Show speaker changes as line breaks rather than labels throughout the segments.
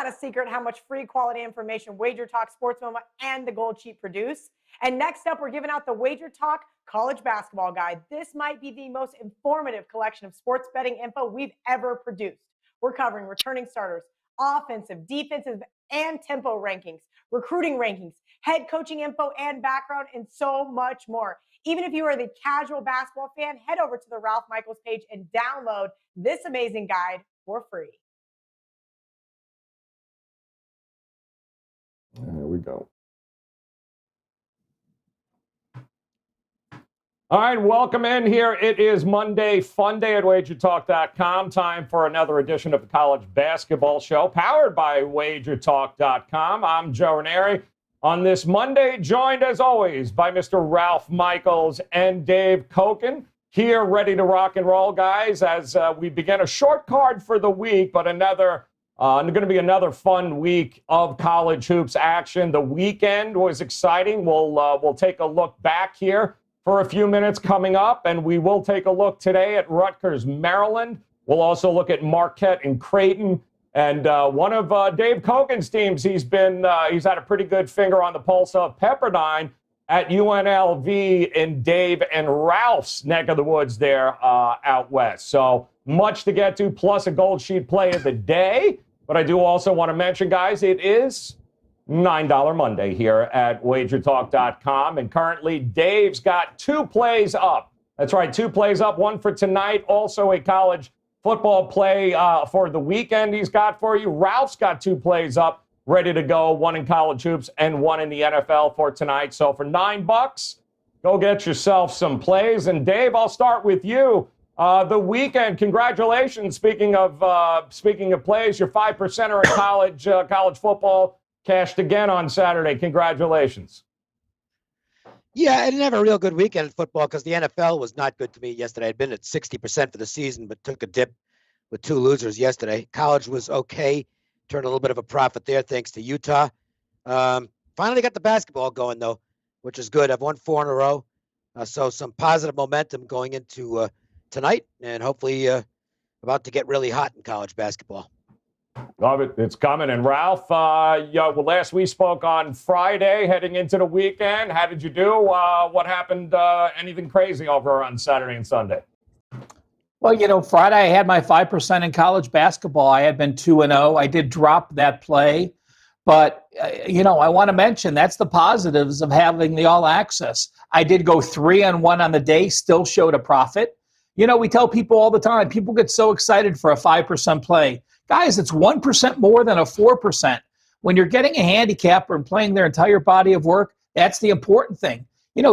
not a secret how much free quality information Wager Talk, Sports Moma, and the Gold Sheet produce. And next up, we're giving out the Wager Talk College Basketball Guide. This might be the most informative collection of sports betting info we've ever produced. We're covering returning starters, offensive, defensive, and tempo rankings, recruiting rankings, head coaching info and background, and so much more. Even if you are the casual basketball fan, head over to the Ralph Michaels page and download this amazing guide for free.
There we go. All right, welcome in here. It is Monday, fun day at WagerTalk.com. Time for another edition of the College Basketball Show, powered by WagerTalk.com. I'm Joe Raineri. On this Monday, joined as always by Mr. Ralph Michaels and Dave Koken. Here, ready to rock and roll, guys, as we begin a short card for the week, but going to be another fun week of college hoops action. The weekend was exciting. We'll take a look back here for a few minutes coming up, and we will take a look today at Rutgers, Maryland. We'll also look at Marquette and Creighton. And one of Dave Koken's teams, he's had a pretty good finger on the pulse of Pepperdine at UNLV in Dave and Ralph's neck of the woods there out west. So much to get to, plus a Gold Sheet play of the day. But I do also want to mention, guys, it is $9 Monday here at WagerTalk.com. And currently, Dave's got 2 plays up. That's right, 2 plays up, one for tonight, also a college football play for the weekend he's got for you. Ralph's got 2 plays up, ready to go, one in college hoops and one in the NFL for tonight. So for $9, go get yourself some plays. And Dave, I'll start with you. The weekend, congratulations. Speaking of plays, your 5%er in college football cashed again on Saturday. Congratulations.
Yeah, I didn't have a real good weekend in football because the NFL was not good to me yesterday. I'd been at 60% for the season, but took a dip with 2 losers yesterday. College was okay. Turned a little bit of a profit there thanks to Utah. Finally got the basketball going, though, which is good. I've won 4 in a row. So some positive momentum going into tonight, and hopefully about to get really hot in college basketball.
Love it. It's coming. And Ralph, last we spoke on Friday, heading into the weekend. How did you do? What happened? Anything crazy over on Saturday and Sunday?
Well, Friday I had my 5% in college basketball. I had been 2-0. I did drop that play. But, I want to mention that's the positives of having the all access. I did go 3-1 on the day, still showed a profit. We tell people all the time, people get so excited for a 5% play. Guys, it's 1% more than a 4%. When you're getting a handicapper and playing their entire body of work, that's the important thing.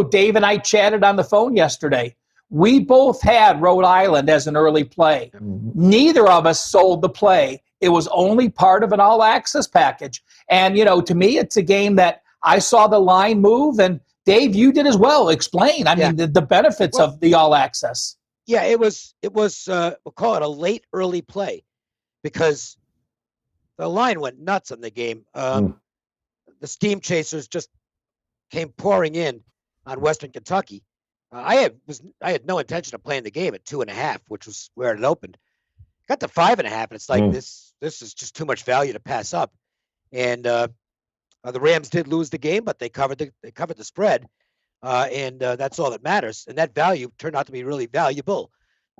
Dave and I chatted on the phone yesterday. We both had Rhode Island as an early play. Neither of us sold the play. It was only part of an all-access package. And, to me, it's a game that I saw the line move, and Dave, you did as well. Explain, the benefits of the all-access.
Yeah, it was we'll call it a late early play because the line went nuts on the game. The steam chasers just came pouring in on Western Kentucky. I had no intention of playing the game at 2.5, which was where it opened. Got to 5.5, and it's like this is just too much value to pass up. And the Rams did lose the game, but they covered the spread. And that's all that matters. And that value turned out to be really valuable.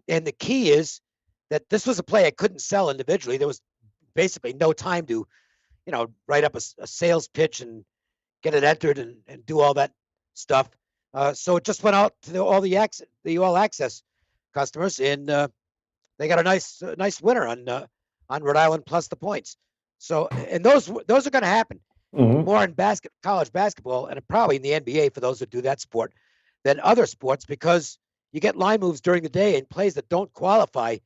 And the key is that this was a play I couldn't sell individually. There was basically no time to, write up a sales pitch and get it entered and do all that stuff. So it just went out to all the all access customers, and they got a nice winner on Rhode Island plus the points. So, and those are going to happen. More in college basketball, and probably in the NBA for those that do that sport, than other sports, because you get line moves during the day and plays that don't qualify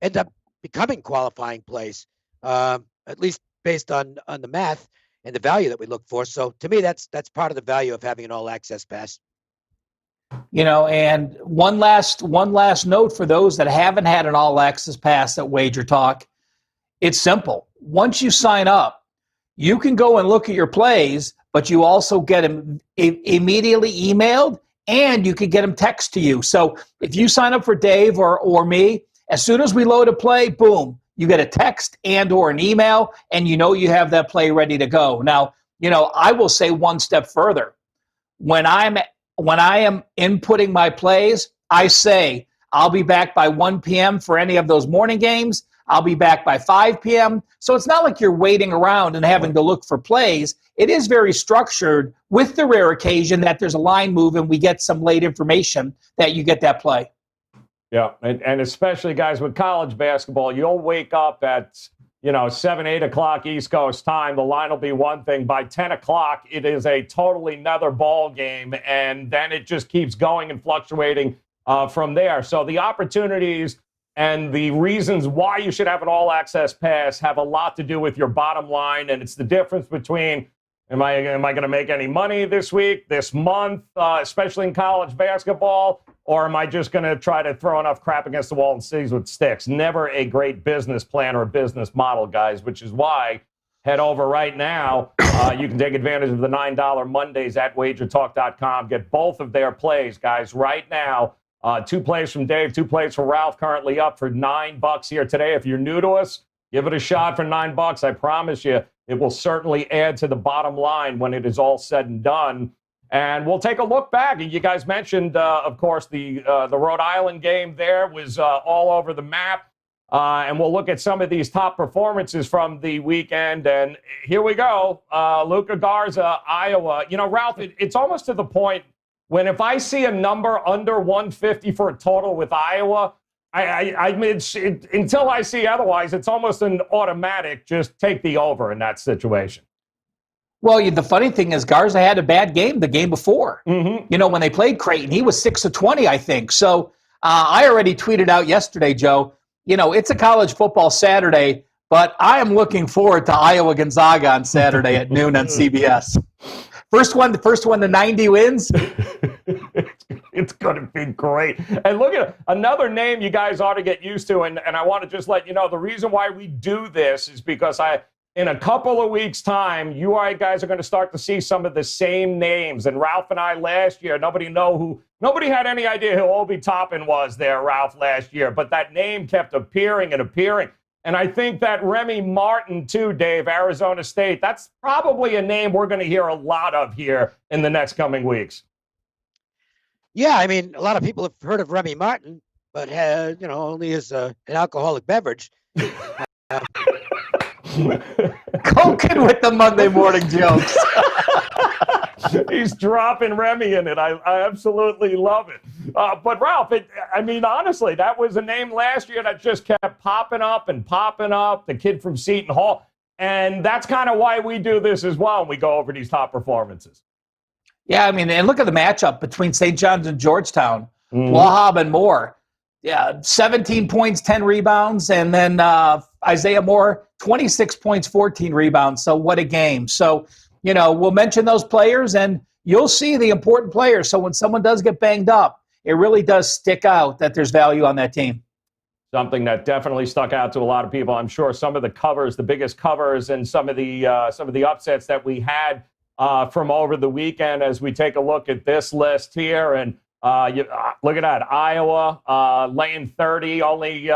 end up becoming qualifying plays, at least based on the math and the value that we look for. So to me, that's part of the value of having an all access pass.
And one last note for those that haven't had an all access pass at Wager Talk. It's simple. Once you sign up, you can go and look at your plays, but you also get them immediately emailed, and you can get them text to you. So if you sign up for Dave or me, as soon as we load a play, boom, you get a text and or an email, and you know you have that play ready to go. Now, I will say one step further. When I am inputting my plays, I say I'll be back by 1 p.m. for any of those morning games. I'll be back by 5 p.m. So it's not like you're waiting around and having to look for plays. It is very structured, with the rare occasion that there's a line move and we get some late information that you get that play.
Yeah, and especially, guys, with college basketball, you'll wake up at 7, 8 o'clock East Coast time. The line will be one thing. By 10 o'clock, it is a totally another ball game, and then it just keeps going and fluctuating from there. So the opportunities and the reasons why you should have an all-access pass have a lot to do with your bottom line, and it's the difference between am I going to make any money this week, this month, especially in college basketball, or am I just going to try to throw enough crap against the wall and seize with sticks? Never a great business plan or business model, guys, which is why head over right now. You can take advantage of the $9 Mondays at WagerTalk.com. Get both of their plays, guys, right now. 2 plays from Dave, 2 plays from Ralph, currently up for $9 here today. If you're new to us, give it a shot for $9. I promise you, it will certainly add to the bottom line when it is all said and done. And we'll take a look back. You guys mentioned, of course, the Rhode Island game there was all over the map. And we'll look at some of these top performances from the weekend. And here we go. Luka Garza, Iowa. Ralph, it's almost to the point when if I see a number under 150 for a total with Iowa, I mean, until I see otherwise, it's almost an automatic just take the over in that situation.
Well, the funny thing is Garza had a bad game the game before.
Mm-hmm.
When they played Creighton, he was 6 of 20, I think. So I already tweeted out yesterday, Joe, it's a college football Saturday, but I am looking forward to Iowa Gonzaga on Saturday at noon on CBS. First one to 90 wins.
It's going to be great. And look at another name you guys ought to get used to. And I want to just let you know the reason why we do this is because in a couple of weeks' time, you guys are going to start to see some of the same names. And Ralph and I last year, nobody had any idea who Obi Toppin was there, Ralph, last year. But that name kept appearing and appearing. And I think that Remy Martin, too, Dave, Arizona State, that's probably a name we're going to hear a lot of here in the next coming weeks.
Yeah, I mean, a lot of people have heard of Remy Martin, but only as an alcoholic beverage.
Coking with the Monday morning jokes.
He's dropping Remy in it. I absolutely love it. But Ralph, honestly, that was a name last year that just kept popping up and popping up. The kid from Seton Hall. And that's kind of why we do this as well when we go over these top performances.
Yeah, and look at the matchup between St. John's and Georgetown. Wahab and Moore. Yeah, 17 points, 10 rebounds. And then Isaiah Moore, 26 points, 14 rebounds. So what a game. So, we'll mention those players, and you'll see the important players. So when someone does get banged up, it really does stick out that there's value on that team.
Something that definitely stuck out to a lot of people. I'm sure some of the covers, the biggest covers, and some of the upsets that we had from over the weekend as we take a look at this list here. And look at that. Iowa laying 30, only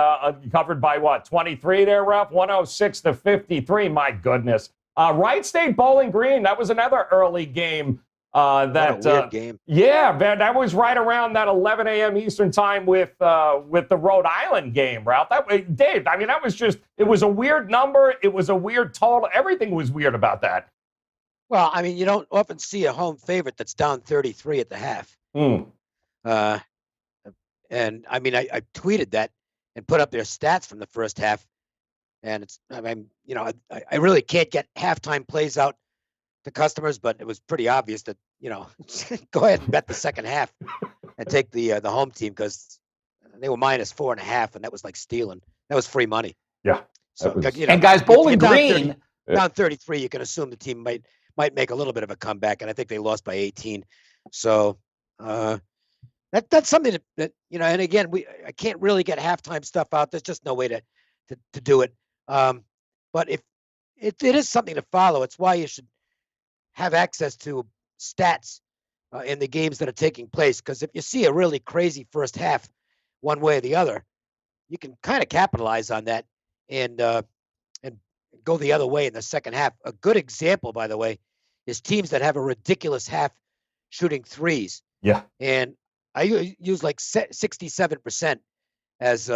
covered by what? 23 there, Ralph? 106-53. My goodness. Wright State Bowling Green, that was another early game.
What a weird game.
Yeah, man, that was right around that 11 a.m. Eastern time with the Rhode Island game, Ralph. Dave, that was just, it was a weird number. It was a weird total. Everything was weird about that.
Well, you don't often see a home favorite that's down 33 at the half. And I tweeted that and put up their stats from the first half. And I really can't get halftime plays out to customers, but it was pretty obvious that, go ahead and bet the second half and take the home team because they were minus 4.5, and that was like stealing. That was free money.
Yeah.
So,
and guys, Bowling Green
down 33, you can assume the team might make a little bit of a comeback, and I think they lost by 18. So that's something that and again, I can't really get halftime stuff out. There's just no way to do it. But if it is something to follow, it's why you should have access to stats in the games that are taking place. Because if you see a really crazy first half, one way or the other, you can kind of capitalize on that and go the other way in the second half. A good example, by the way, is teams that have a ridiculous half shooting threes.
Yeah.
And I use like 67% as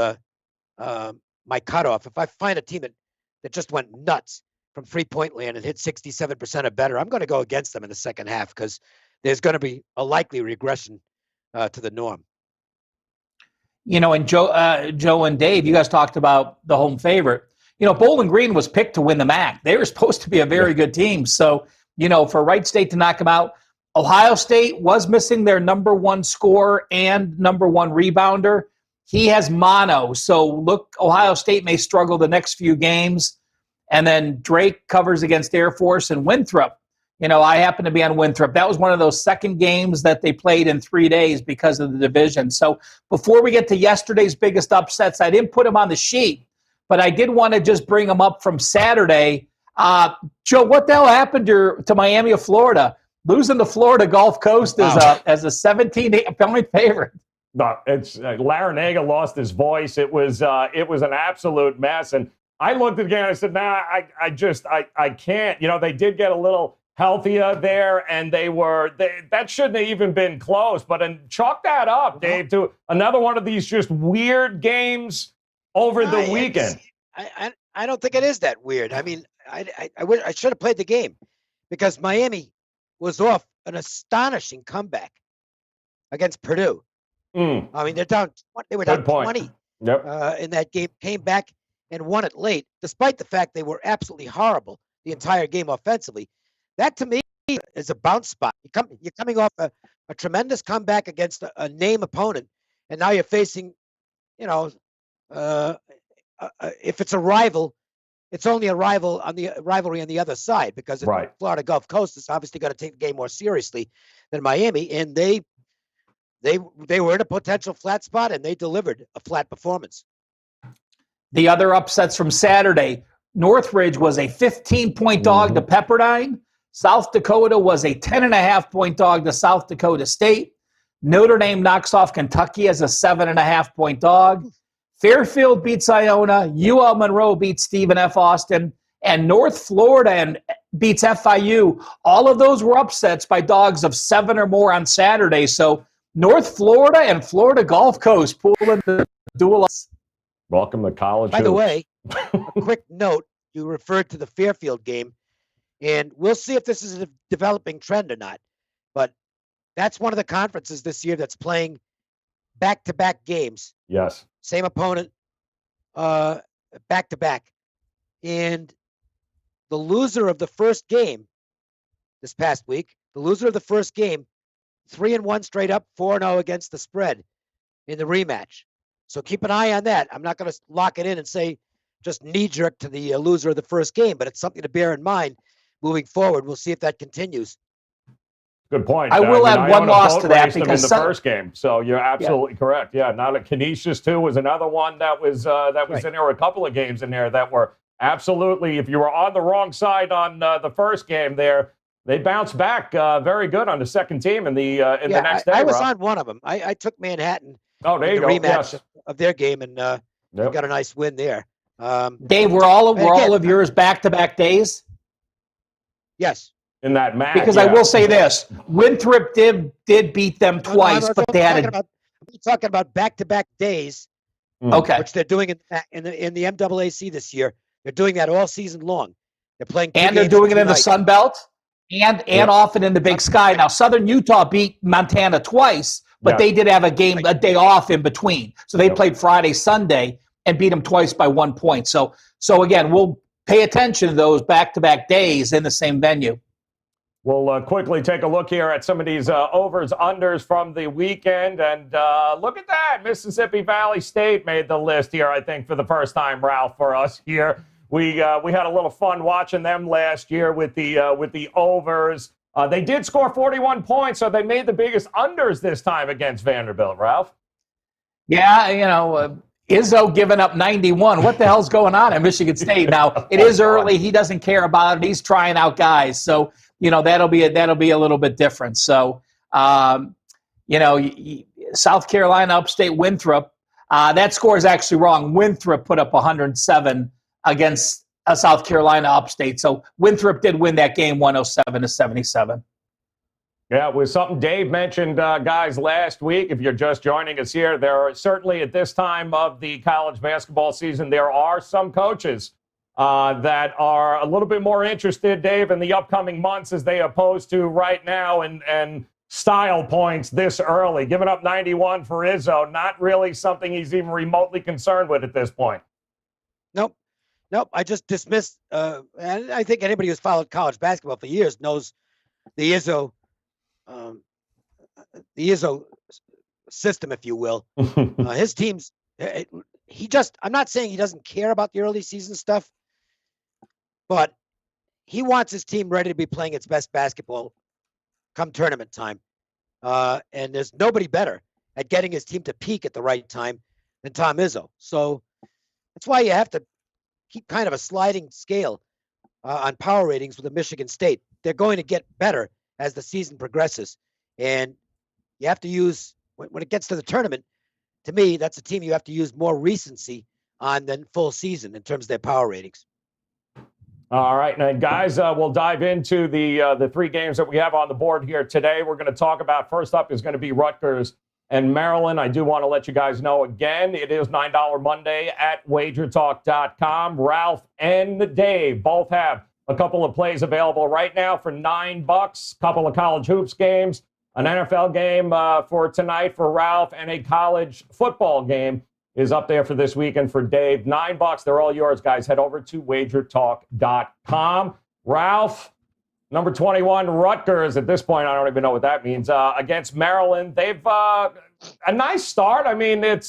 my cutoff. If I find a team that just went nuts from 3-point land and hit 67% or better, I'm going to go against them in the second half because there's going to be a likely regression to the norm.
And Joe and Dave, you guys talked about the home favorite. Bowling Green was picked to win the MAC. They were supposed to be a very good team. So, for Wright State to knock them out, Ohio State was missing their number one scorer and number one rebounder. He has mono. So, look, Ohio State may struggle the next few games. And then Drake covers against Air Force and Winthrop. I happen to be on Winthrop. That was one of those second games that they played in 3 days because of the division. So before we get to yesterday's biggest upsets, I didn't put them on the sheet, but I did want to just bring them up from Saturday. Joe, what the hell happened to Miami of Florida? Losing to Florida Gulf Coast as a 17-point favorite.
No, it's Raineri lost his voice. It was an absolute mess. And I looked at the game and I said, I can't. They did get a little healthier there, and that shouldn't have even been close. But chalk that up, Dave, to another one of these just weird games over the weekend.
I don't think it is that weird. I mean, I should have played the game because Miami was off an astonishing comeback against Purdue. I mean, they're down. They were down 20 in that game, came back and won it late, despite the fact they were absolutely horrible the entire game offensively. That, to me, is a bounce spot. You're coming off a tremendous comeback against a name opponent, and now you're facing, if it's a rival, it's only a rivalry on the other side because Florida Gulf Coast is obviously going to take the game more seriously than Miami, and they were in a potential flat spot, and they delivered a flat performance.
The other upsets from Saturday, Northridge was a 15-point dog to Pepperdine. South Dakota was a 10.5-point dog to South Dakota State. Notre Dame knocks off Kentucky as a 7.5-point dog. Fairfield beats Iona. UL Monroe beats Stephen F. Austin. And North Florida beats FIU. All of those were upsets by dogs of 7 or more on Saturday. So North Florida and Florida Gulf Coast pulling the duel.
Welcome to college.
By the way, a quick note, you referred to the Fairfield game. And we'll see if this is a developing trend or not. But that's one of the conferences this year that's playing back-to-back games.
Yes.
Same opponent, back-to-back. And the loser of the first game this past week, 3-1 straight up, 4-0 against the spread in the rematch. So keep an eye on that. I'm not going to lock it in and say just knee-jerk to the loser of the first game, but it's something to bear in mind. Moving forward, we'll see if that continues.
Good point.
I will add one loss to that because
in the first game. So you're absolutely correct. Yeah, now that Canisius too was another one that was in there. A couple of games in there that were absolutely. If you were on the wrong side on the first game, there they bounced back very good on the second team in the next day.
I was on one of them. I took Manhattan.
Oh, there you go.
Rematch of their game and got a nice win there.
Dave, were all of yours back-to-back days?
Yes.
In that match.
Because I will say this, Winthrop did beat them twice, but they had
I'm talking about back-to-back days.
Okay.
Which they're doing in the MAAC this year. They're doing that all season long. They're playing
and they're doing it in the Sun Belt and often in the Big Sky. Now, Southern Utah beat Montana twice, but they did have a day off in between. So they played Friday, Sunday, and beat them twice by 1 point. So again, we'll pay attention to those back-to-back days in the same venue.
We'll quickly take a look here at some of these overs, unders from the weekend. And look at that. Mississippi Valley State made the list here, I think, for the first time, Ralph, for us here. We had a little fun watching them last year with the overs. They did score 41 points, so they made the biggest unders this time against Vanderbilt, Ralph.
Yeah, Izzo giving up 91. What the hell's going on at Michigan State? Now, it is early. He doesn't care about it. He's trying out guys. So, that'll be a little bit different. So, South Carolina, upstate Winthrop, that score is actually wrong. Winthrop put up 107 against a South Carolina upstate. So Winthrop did win that game 107-77.
Yeah, it was something Dave mentioned, guys, last week. If you're just joining us here, there are certainly at this time of the college basketball season, there are some coaches that are a little bit more interested, Dave, in the upcoming months as they opposed to right now and style points this early. Giving up 91 for Izzo, not really something he's even remotely concerned with at this point.
Nope. I just dismissed, and I think anybody who's followed college basketball for years knows the Izzo system, if you will. His teams, I'm not saying he doesn't care about the early season stuff, but he wants his team ready to be playing its best basketball come tournament time. And there's nobody better at getting his team to peak at the right time than Tom Izzo. So that's why you have to keep kind of a sliding scale on power ratings with the Michigan State. They're going to get better as the season progresses. And you have to use, when it gets to the tournament, to me, that's a team you have to use more recency on than full season in terms of their power ratings.
All right, now, guys, we'll dive into the three games that we have on the board here today. We're going to talk about, first up is going to be Rutgers and Maryland. I do want to let you guys know again, it is $9 Monday at WagerTalk.com. Ralph and Dave both have a couple of plays available right now for $9. A couple of college hoops games, an NFL game for tonight for Ralph, and a college football game is up there for this weekend for Dave. $9. They're all yours, guys. Head over to WagerTalk.com. Ralph, number 21, Rutgers. At this point, I don't even know what that means. Against Maryland, they've a nice start. I mean, they've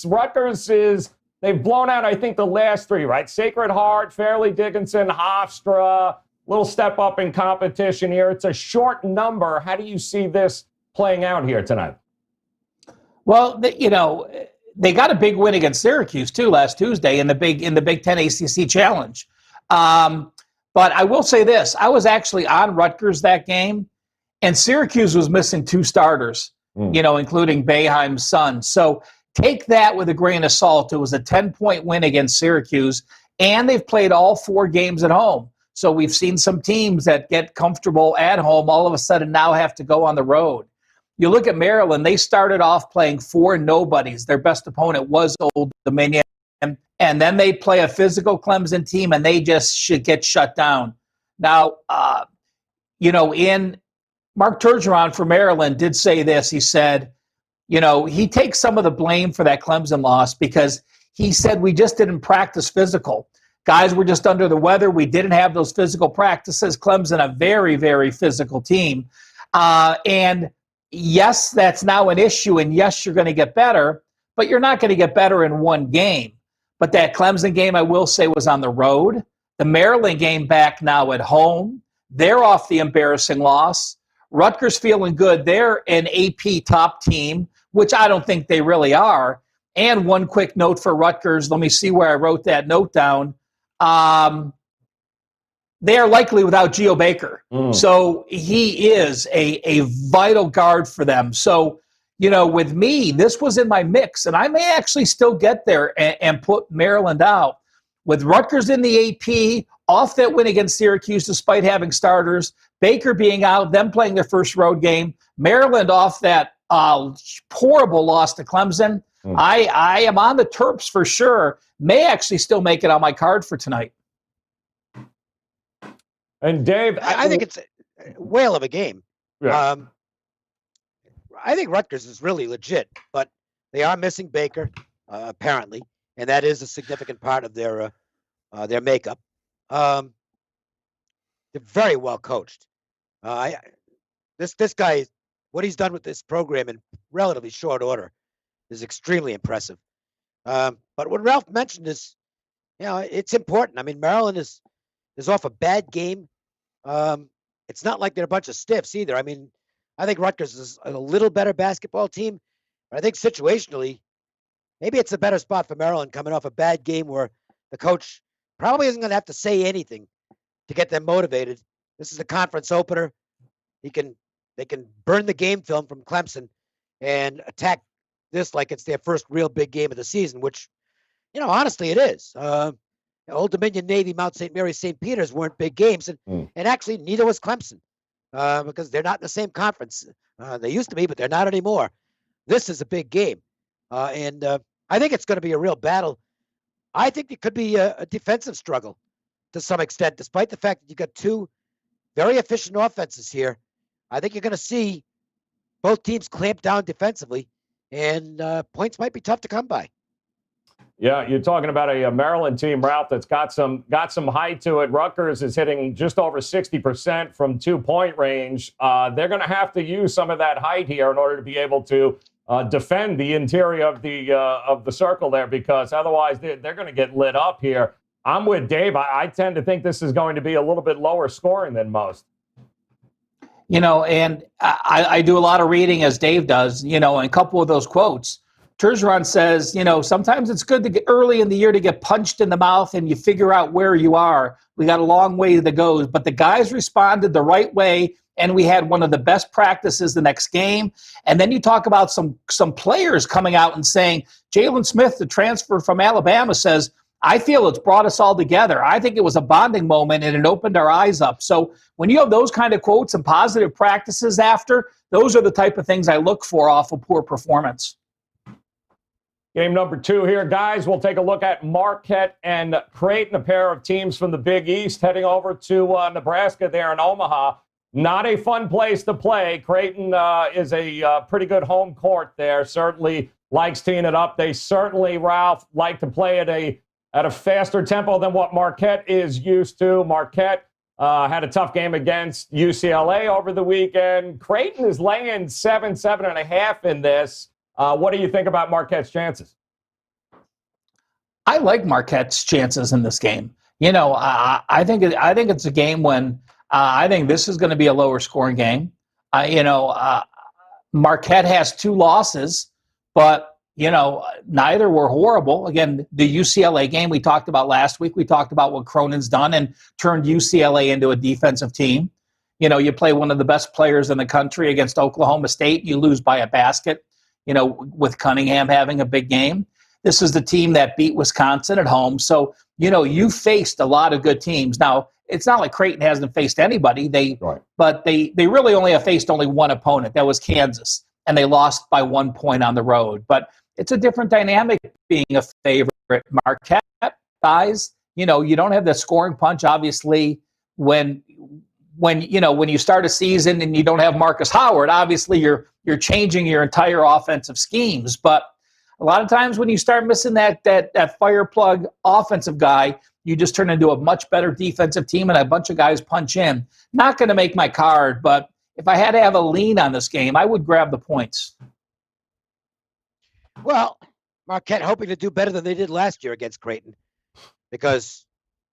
blown out, I think, the last three, right? Sacred Heart, Fairleigh Dickinson, Hofstra. Little step up in competition here. It's a short number. How do you see this playing out here tonight?
Well, they got a big win against Syracuse too last Tuesday in the Big Ten ACC Challenge. But I will say this: I was actually on Rutgers that game, and Syracuse was missing two starters, including Boeheim's son. So take that with a grain of salt. It was a 10-point win against Syracuse, and they've played all four games at home. So we've seen some teams that get comfortable at home all of a sudden now have to go on the road. You look at Maryland, they started off playing four nobodies. Their best opponent was Old Dominion. And then they play a physical Clemson team, and they just should get shut down. Now, Mark Turgeon for Maryland did say this. He said, he takes some of the blame for that Clemson loss because he said we just didn't practice physical. Guys were just under the weather. We didn't have those physical practices. Clemson, a very, very physical team. And yes, that's now an issue, and yes, you're going to get better, but you're not going to get better in one game. But that Clemson game, I will say, was on the road. The Maryland game back now at home. They're off the embarrassing loss. Rutgers feeling good. They're an AP top team, which I don't think they really are. And one quick note for Rutgers. Let me see where I wrote that note down. They are likely without Geo Baker. So he is a vital guard for them. So, with me, this was in my mix, and I may actually still get there and put Maryland out. With Rutgers in the AP, off that win against Syracuse despite having starters, Baker being out, them playing their first road game, Maryland off that horrible loss to Clemson. I am on the Terps for sure. May actually still make it on my card for tonight.
And Dave,
I think it's a whale of a game.
Yeah.
I think Rutgers is really legit, but they are missing Baker apparently, and that is a significant part of their makeup. They're very well coached. This guy, what he's done with this program in relatively short order is extremely impressive. But what Ralph mentioned is, it's important. I mean, Maryland is off a bad game. It's not like they're a bunch of stiffs either. I mean, I think Rutgers is a little better basketball team, but I think situationally, maybe it's a better spot for Maryland coming off a bad game where the coach probably isn't going to have to say anything to get them motivated. This is a conference opener. They can burn the game film from Clemson and attack this like it's their first real big game of the season, which, honestly, it is. Old Dominion, Navy, Mount St. Mary, St. Peter's weren't big games, and actually neither was Clemson because they're not in the same conference. They used to be, but they're not anymore. This is a big game, and I think it's going to be a real battle. I think it could be a defensive struggle to some extent, despite the fact that you got two very efficient offenses here. I think you're going to see both teams clamp down defensively, and points might be tough to come by.
Yeah, you're talking about a Maryland team, Ralph, that's got some height to it. Rutgers is hitting just over 60% from 2-point range. They're going to have to use some of that height here in order to be able to defend the interior of the circle there, because otherwise they're going to get lit up here. I'm with Dave. I tend to think this is going to be a little bit lower scoring than most.
And I do a lot of reading, as Dave does, and a couple of those quotes. Tergeron says, sometimes it's good to get early in the year to get punched in the mouth and you figure out where you are. We got a long way to go, but the guys responded the right way, and we had one of the best practices the next game. And then you talk about some players coming out and saying, Jalen Smith, the transfer from Alabama, says, I feel it's brought us all together. I think it was a bonding moment, and it opened our eyes up. So when you have those kind of quotes and positive practices after, those are the type of things I look for off a poor performance.
Game number 2 here, guys. We'll take a look at Marquette and Creighton, a pair of teams from the Big East, heading over to Nebraska there in Omaha. Not a fun place to play. Creighton is a pretty good home court there. Certainly likes teeing it up. They certainly, Ralph, like to play at a faster tempo than what Marquette is used to. Marquette had a tough game against UCLA over the weekend. Creighton is laying 7.5 in this. What do you think about Marquette's chances?
I like Marquette's chances in this game. I think it's a game when I think this is going to be a lower scoring game. Marquette has 2 losses, but neither were horrible. Again, the UCLA game we talked about last week. We talked about what Cronin's done and turned UCLA into a defensive team. You play one of the best players in the country against Oklahoma State. You lose by a basket. With Cunningham having a big game. This is the team that beat Wisconsin at home. So, you faced a lot of good teams. Now, it's not like Creighton hasn't faced anybody. But they really only have faced only one opponent. That was Kansas. And they lost by 1 point on the road. But it's a different dynamic being a favorite. Marquette, guys, you don't have the scoring punch, obviously, when you start a season and you don't have Marcus Howard, obviously you're changing your entire offensive schemes. But a lot of times when you start missing that fire plug offensive guy, you just turn into a much better defensive team and a bunch of guys punch in. Not going to make my card, but if I had to have a lean on this game, I would grab the points.
Well, Marquette hoping to do better than they did last year against Creighton, because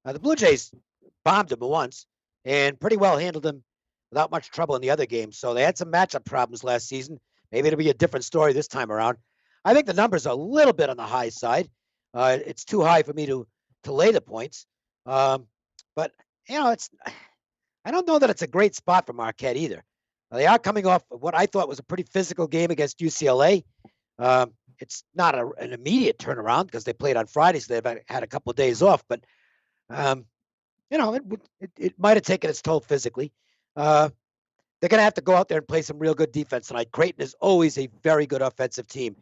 the Blue Jays bombed them once and pretty well handled them without much trouble in the other games. So they had some matchup problems last season. Maybe it'll be a different story this time around. I think the numbers are a little bit on the high side. It's too high for me to lay the points. But I don't know that it's a great spot for Marquette either. They are coming off what I thought was a pretty physical game against UCLA. It's not an immediate turnaround because they played on Friday, so they've had a couple of days off. But it might have taken its toll physically. They're going to have to go out there and play some real good defense tonight. Creighton is always a very good offensive team.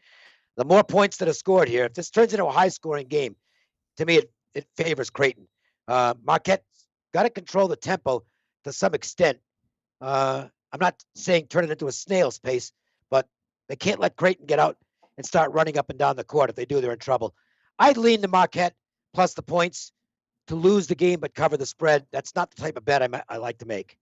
The more points that are scored here, if this turns into a high-scoring game, to me, it favors Creighton. Marquette's got to control the tempo to some extent. I'm not saying turn it into a snail's pace, but they can't let Creighton get out and start running up and down the court. If they do, they're in trouble. I'd lean to Marquette plus the points to lose the game but cover the spread. That's not the type of bet I like to make.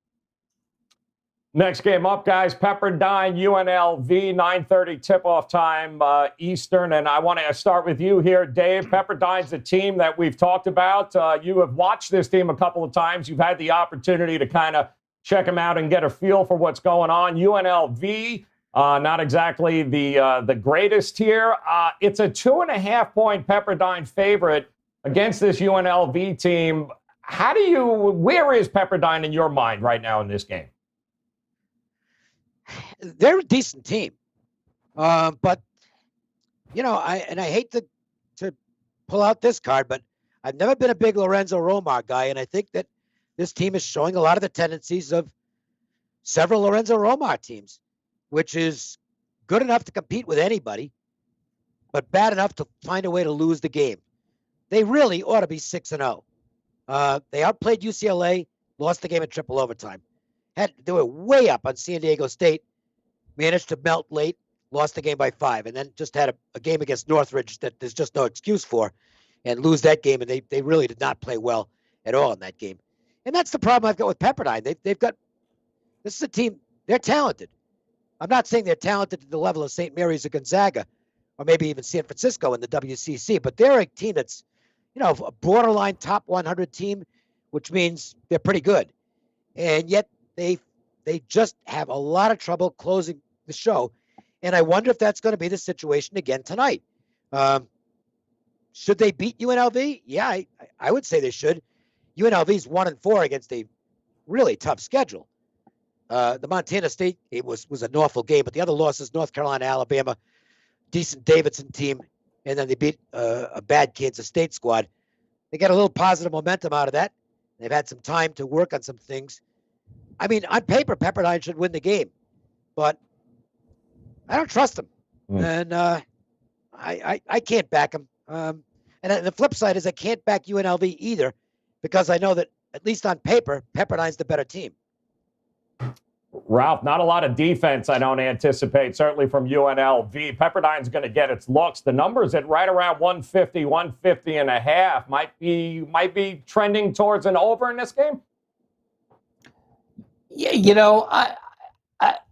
Next game up, guys, Pepperdine, UNLV, 9:30 tip-off time Eastern. And I want to start with you here, Dave. Pepperdine's a team that we've talked about. You have watched this team a couple of times. You've had the opportunity to kind of check them out and get a feel for what's going on. UNLV, not exactly the greatest here. It's a 2.5-point Pepperdine favorite against this UNLV team. Where is Pepperdine in your mind right now in this game?
They're a decent team, but I hate to pull out this card, but I've never been a big Lorenzo Romar guy, and I think that this team is showing a lot of the tendencies of several Lorenzo Romar teams, which is good enough to compete with anybody, but bad enough to find a way to lose the game. They really ought to be 6-0. They outplayed UCLA, lost the game in triple overtime. They were way up on San Diego State, managed to melt late, lost the game by 5, and then just had a game against Northridge that there's just no excuse for, and lose that game, and they really did not play well at all in that game. And that's the problem I've got with Pepperdine. This is a team, they're talented. I'm not saying they're talented to the level of St. Mary's or Gonzaga, or maybe even San Francisco in the WCC, but they're a team that's, a borderline top 100 team, which means they're pretty good. And yet they just have a lot of trouble closing the show. And I wonder if that's going to be the situation again tonight. Should they beat UNLV? Yeah, I would say they should. UNLV's 1-4 against a really tough schedule. The Montana State game was an awful game, but the other losses, North Carolina, Alabama, decent Davidson team, and then they beat a bad Kansas State squad. They got a little positive momentum out of that. They've had some time to work on some things. I mean, on paper, Pepperdine should win the game, but I don't trust them. And I can't back them. And the flip side is I can't back UNLV either, because I know that, at least on paper, Pepperdine's the better team.
Ralph, not a lot of defense I don't anticipate, certainly from UNLV. Pepperdine's going to get its looks. The numbers at right around 150, 150 and a half might be trending towards an over in this game.
Yeah,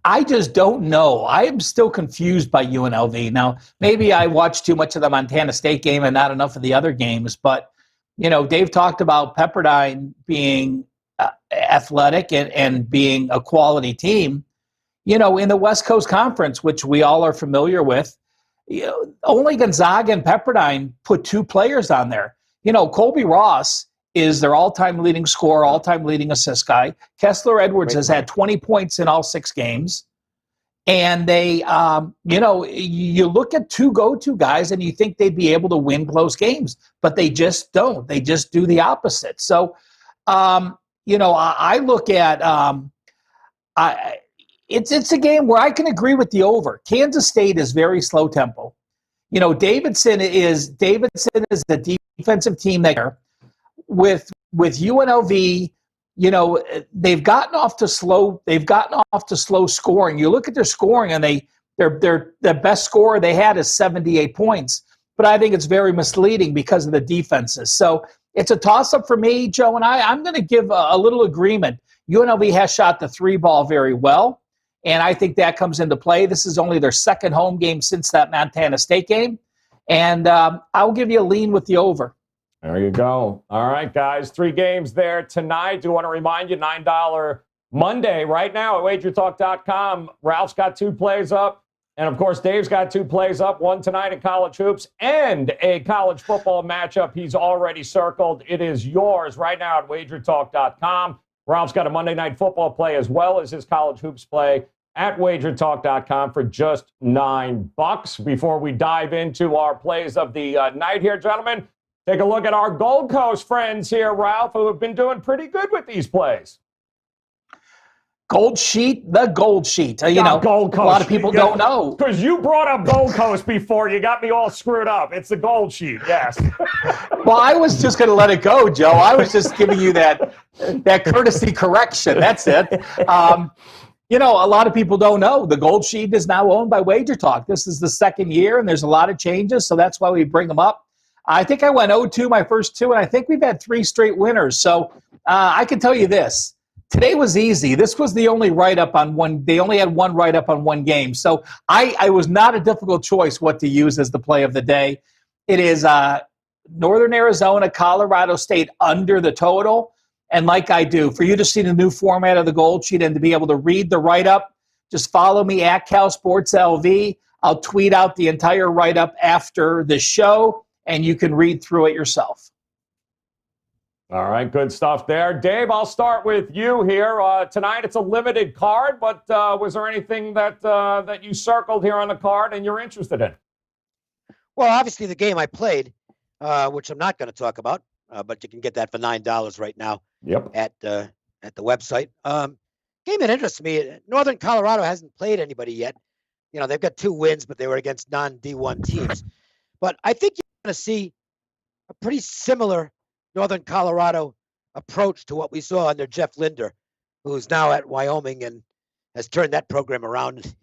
I just don't know. I am still confused by UNLV. Now, maybe I watched too much of the Montana State game and not enough of the other games, but, Dave talked about Pepperdine being athletic and being a quality team. In the West Coast Conference, which we all are familiar with, only Gonzaga and Pepperdine put 2 players on there. Colby Ross is their all-time leading scorer, all-time leading assist guy. Kessler Edwards has had 20 points in all 6 games. And they, you look at 2 go-to guys and you think they'd be able to win close games, but they just don't. They just do the opposite. So, I look at it's a game where I can agree with the over. Kansas State is very slow tempo. Davidson is the defensive team there. With UNLV, they've gotten off to slow scoring. You look at their scoring, and the best score they had is 78 points. But I think it's very misleading because of the defenses. So it's a toss-up for me, Joe, and I'm going to give a little agreement. UNLV has shot the 3 ball very well, and I think that comes into play. This is only their second home game since that Montana State game, and I'll give you a lean with the over.
There you go. All right, guys, 3 games there tonight. Do want to remind you, $9 Monday right now at WagerTalk.com. Ralph's got 2 plays up. And, of course, Dave's got 2 plays up, one tonight in college hoops and a college football matchup he's already circled. It is yours right now at WagerTalk.com. Ralph's got a Monday Night Football play as well as his college hoops play at WagerTalk.com for just $9. Before we dive into our plays of the night here, gentlemen, take a look at our Gold Coast friends here, Ralph, who have been doing pretty good with these plays.
Gold Sheet, the Gold Sheet.
Gold Coast.
A lot of people don't know.
Because you brought up Gold Coast before. You got me all screwed up. It's the Gold Sheet, yes.
Well, I was just going to let it go, Joe. I was just giving you that courtesy correction. That's it. A lot of people don't know. The Gold Sheet is now owned by WagerTalk. This is the 2nd year, and there's a lot of changes, so that's why we bring them up. I think I went 0-2 my first 2, and I think we've had 3 straight winners. So I can tell you this. Today was easy. This was the only write-up on one. They only had 1 write-up on 1 game. So I was not a difficult choice what to use as the play of the day. It is Northern Arizona, Colorado State under the total. And like I do, for you to see the new format of the Gold Sheet and to be able to read the write-up, just follow me at CalSportsLV. I'll tweet out the entire write-up after the show, and you can read through it yourself.
All right, good stuff there. Dave, I'll start with you here. Tonight it's a limited card, but was there anything that you circled here on the card and you're interested in?
Well, obviously the game I played, which I'm not going to talk about, but you can get that for $9 right now.
Yep.
At the website. Game that interests me. Northern Colorado hasn't played anybody yet. They've got 2 wins, but they were against non-D1 teams. But I think you're going to see a pretty similar Northern Colorado approach to what we saw under Jeff Linder, who's now at Wyoming and has turned that program around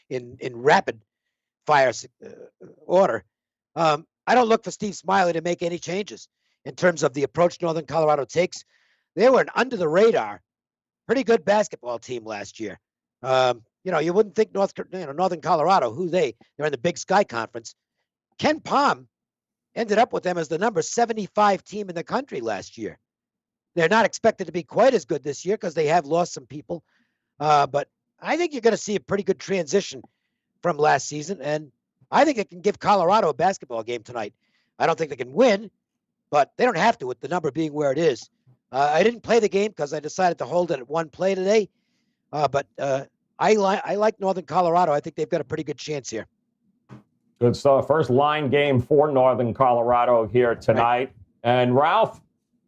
in rapid fire order. I don't look for Steve Smiley to make any changes in terms of the approach Northern Colorado takes. They were an under-the-radar, pretty good basketball team last year. You wouldn't think Northern Colorado, they're in the Big Sky Conference. Ken Palm ended up with them as the number 75 team in the country last year. They're not expected to be quite as good this year because they have lost some people. But I think you're going to see a pretty good transition from last season. And I think it can give Colorado a basketball game tonight. I don't think they can win, but they don't have to with the number being where it is. I didn't play the game because I decided to hold it at 1 play today. But I like Northern Colorado. I think they've got a pretty good chance here.
Good stuff. First line game for Northern Colorado here tonight. Right. And Ralph,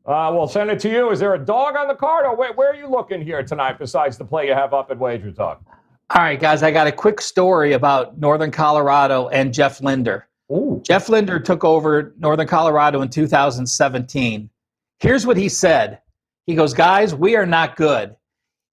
we'll send it to you. Is there a dog on the card, or where are you looking here tonight besides the play you have up at Wager Talk?
All right, guys, I got a quick story about Northern Colorado and Jeff Linder.
Ooh.
Jeff Linder took over Northern Colorado in 2017. Here's what he said. He goes, guys, we are not good.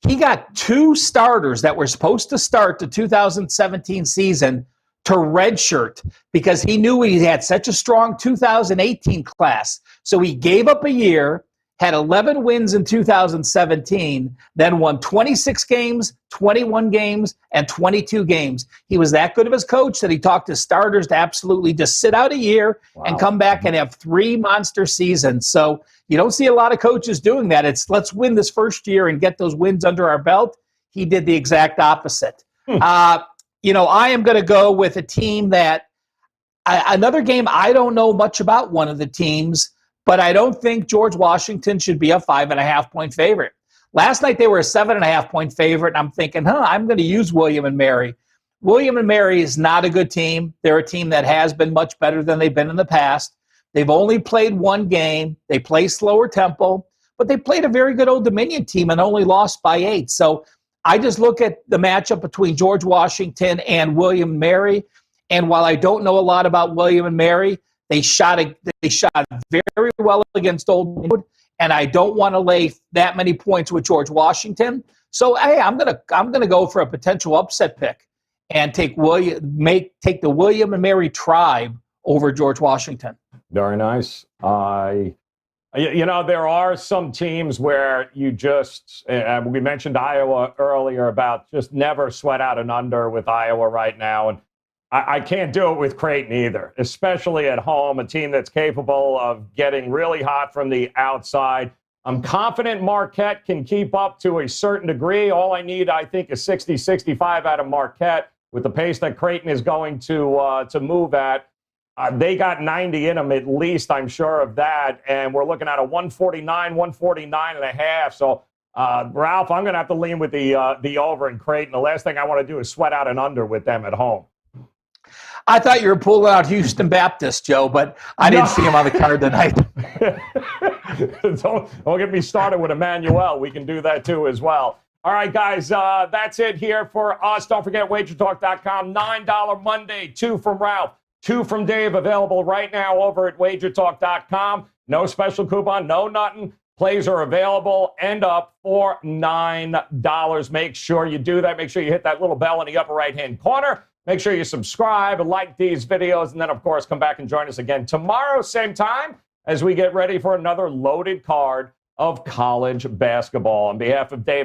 He got 2 starters that were supposed to start the 2017 season to redshirt because he knew he had such a strong 2018 class. So he gave up a year, had 11 wins in 2017, then won 26 games, 21 games, and 22 games. He was that good of his coach that he talked his starters to absolutely just sit out a year and come back and have 3 monster seasons. So you don't see a lot of coaches doing that. It's let's win this first year and get those wins under our belt. He did the exact opposite. I am going to go with a team that another game I don't know much about one of the teams, but I don't think George Washington should be a 5.5-point favorite. Last night they were a 7.5-point favorite, and I'm thinking, I'm going to use William & Mary. William & Mary is not a good team. They're a team that has been much better than they've been in the past. They've only played 1 game. They play slower tempo, but they played a very good Old Dominion team and only lost by 8. So I just look at the matchup between George Washington and William & Mary, and while I don't know a lot about William & Mary, they shot very well against Old Dominion, and I don't want to lay that many points with George Washington. So hey, I'm gonna go for a potential upset pick and take the William & Mary Tribe over George Washington.
Very nice. There are some teams where you just, we mentioned Iowa earlier about just never sweat out an under with Iowa right now. And I can't do it with Creighton either, especially at home, a team that's capable of getting really hot from the outside. I'm confident Marquette can keep up to a certain degree. All I need, I think, is 60-65 out of Marquette with the pace that Creighton is going to move at. They got 90 in them at least, I'm sure of that. And we're looking at a 149.5. So, Ralph, I'm going to have to lean with the over in Creighton. The last thing I want to do is sweat out an under with them at home.
I thought you were pulling out Houston Baptist, Joe, but I didn't see him on the card tonight.
Don't get me started with Emmanuel. We can do that too as well. All right, guys, that's it here for us. Don't forget WagerTalk.com. $9 Monday, 2 from Ralph. 2 from Dave, available right now over at WagerTalk.com. No special coupon, no nothing. Plays are available and up for $9. Make sure you do that. Make sure you hit that little bell in the upper right-hand corner. Make sure you subscribe and like these videos. And then, of course, come back and join us again tomorrow, same time, as we get ready for another loaded card of college basketball. On behalf of Dave